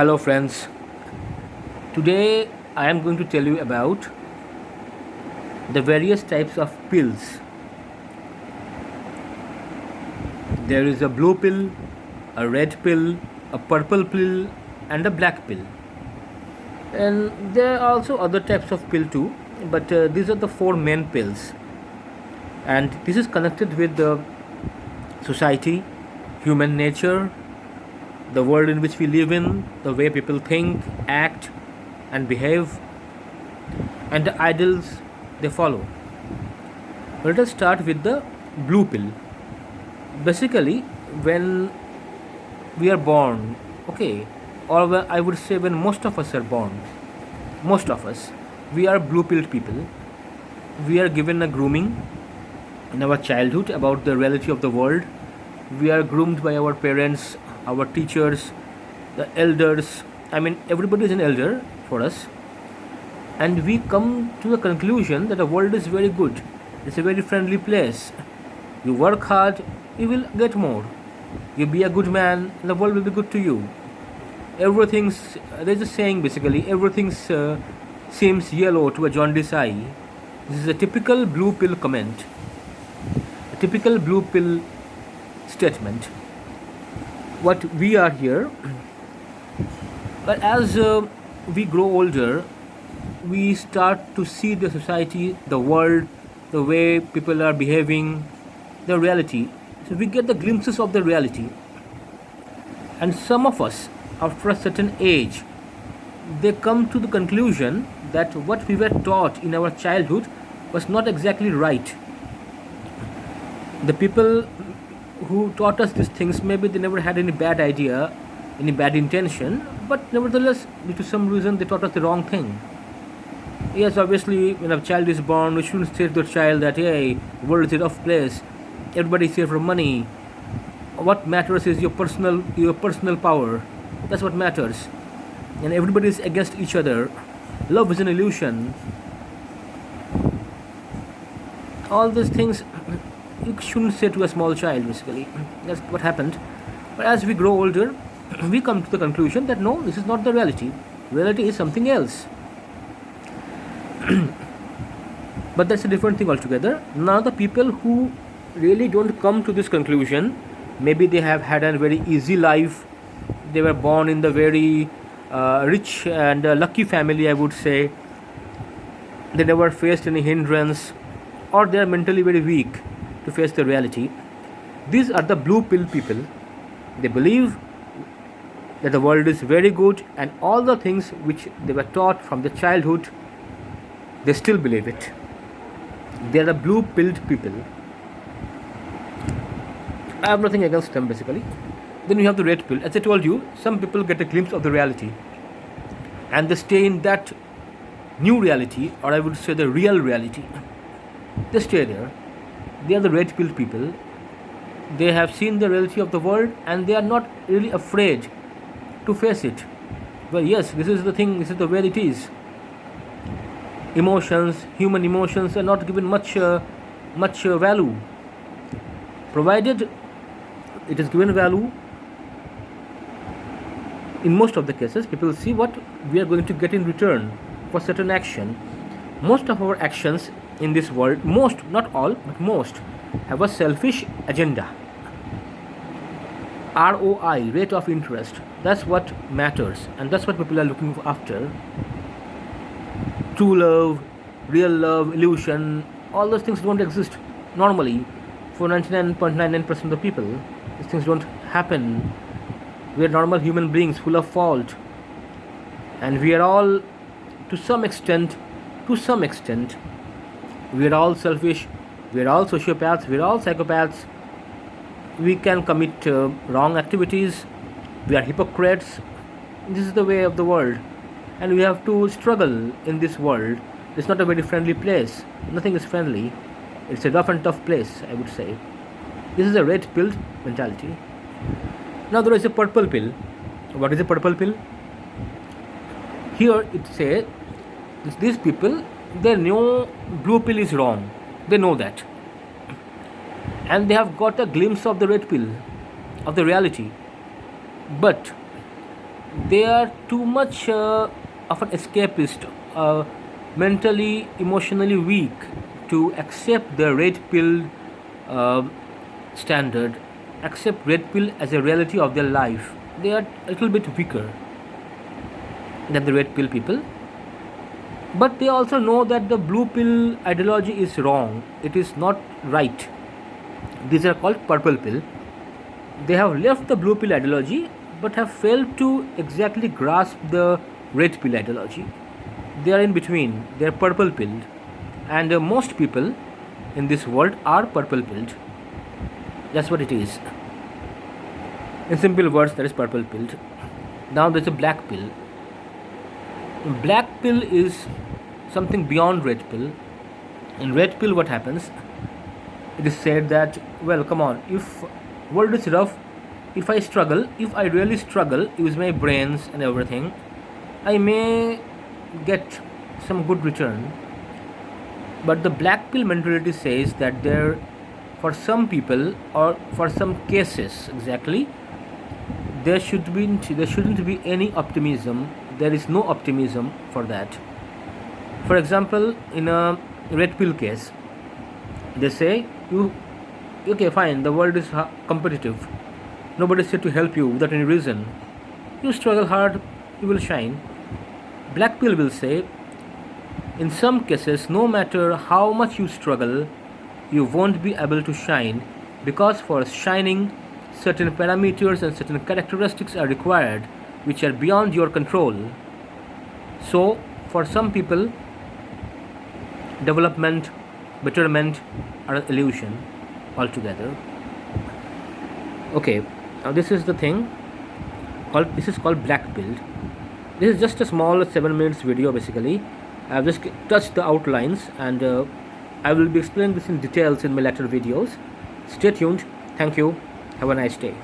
Hello, friends. Today I am going to tell you about the various types of pills. There is a blue pill, a red pill, a purple pill, and a black pill. And there are also other types of pill too, but these are the four main pills. And this is connected with the society, human nature, the world in which we live in, the way people think, act, and behave, and the ideals they follow. Let us start with the blue pill. Basically, when we are born, okay, or I would say when most of us are born, most of us, we are blue pilled people. We are given a grooming in our childhood about the reality of the world. We are groomed by our parents, our teachers, the elders. I mean, everybody is an elder for us, and we come to the conclusion that the world is very good. It's a very friendly place. You work hard, you will get more. You be a good man, the world will be good to you. Everything's there's a saying basically. Everything seems yellow to a jaundiced eye. This is a typical blue pill comment, a typical blue pill statement. What we are here, but as we grow older, we start to see the society, the world, the way people are behaving, the reality. So we get the glimpses of the reality. And some of us, after a certain age, they come to the conclusion that what we were taught in our childhood was not exactly right. The people who taught us these things, maybe they never had any bad idea, any bad intention, but nevertheless, due to some reason, they taught us the wrong thing. Yes, obviously, when a child is born, we shouldn't say to the child that, hey, world is a rough place, everybody's here for money. What matters is your personal power. That's what matters. And everybody is against each other. Love is an illusion. All these things you shouldn't say to a small child, basically. That's what happened. But as we grow older, we come to the conclusion that no, this is not the reality. Reality is something else. But that's a different thing altogether. Now, the people who really don't come to this conclusion, maybe they have had a very easy life, they were born in the very rich and lucky family, I would say, they never faced any hindrance, or they are mentally very weak to face the reality. These are the blue pill people. They believe that the world is very good, and all the things which they were taught from the childhood, they still believe it. They are the blue pilled people. I have nothing against them, basically. Then you have the red pill. As I told you, some people get a glimpse of the reality and they stay in that new reality, or I would say the real reality. They stay there. They are the red pill people. They have seen the reality of the world and they are not really afraid to face it. Well, yes, this is the thing, this is the way it is. Emotions, human emotions, are not given much value. Provided it is given value, in most of the cases, people see what we are going to get in return for certain action. Most of our actions in this world, most, not all, but most, have a selfish agenda. ROI, rate of interest, that's what matters, and that's what people are looking after. True love, real love, illusion, all those things don't exist normally for 99.99% of the people. These things don't happen. We are normal human beings full of fault, and we are all, to some extent, we are all selfish, we are all sociopaths, we are all psychopaths. We can commit wrong activities, we are hypocrites. This is the way of the world, and we have to struggle in this world. It's not a very friendly place. Nothing is friendly. It's a rough and tough place, I would say. This is a red pilled mentality. Now there is a purple pill. What is a purple pill? Here it says these people, they know blue pill is wrong. They know that, and they have got a glimpse of the red pill, of the reality. But They are too much of an escapist, mentally, emotionally weak to accept the red pill uh, standard, accept red pill as a reality of their life. They are a little bit weaker than the red pill people, but they also know that the blue pill ideology is wrong. It is not right. These are called purple pill. They have left the blue pill ideology but have failed to exactly grasp the red pill ideology. They are in between, they are purple pilled, and most people in this world are purple pilled. That's what it is. In simple words, that is purple pilled. Now there's a black pill. Black pill is something beyond red pill. In red pill, what happens? It is said that, well, come on, if world is rough, if I struggle, if I really struggle, use my brains and everything, I may get some good return. But the black pill mentality says that there, for some people or for some cases exactly, there shouldn't be any optimism. There is no optimism for that. For example, in a red pill case, they say you, okay, fine, the world is competitive. Nobody is here to help you without any reason. You struggle hard, you will shine. Black pill will say, in some cases, no matter how much you struggle, you won't be able to shine, because for shining, certain parameters and certain characteristics are required which are beyond your control. So, for some people, development, betterment are an illusion altogether. Okay, now this is called black pill. This is just a small 7 minutes video basically. I've just touched the outlines, and I will be explaining this in details in my later videos. Stay tuned. Thank you. Have a nice day.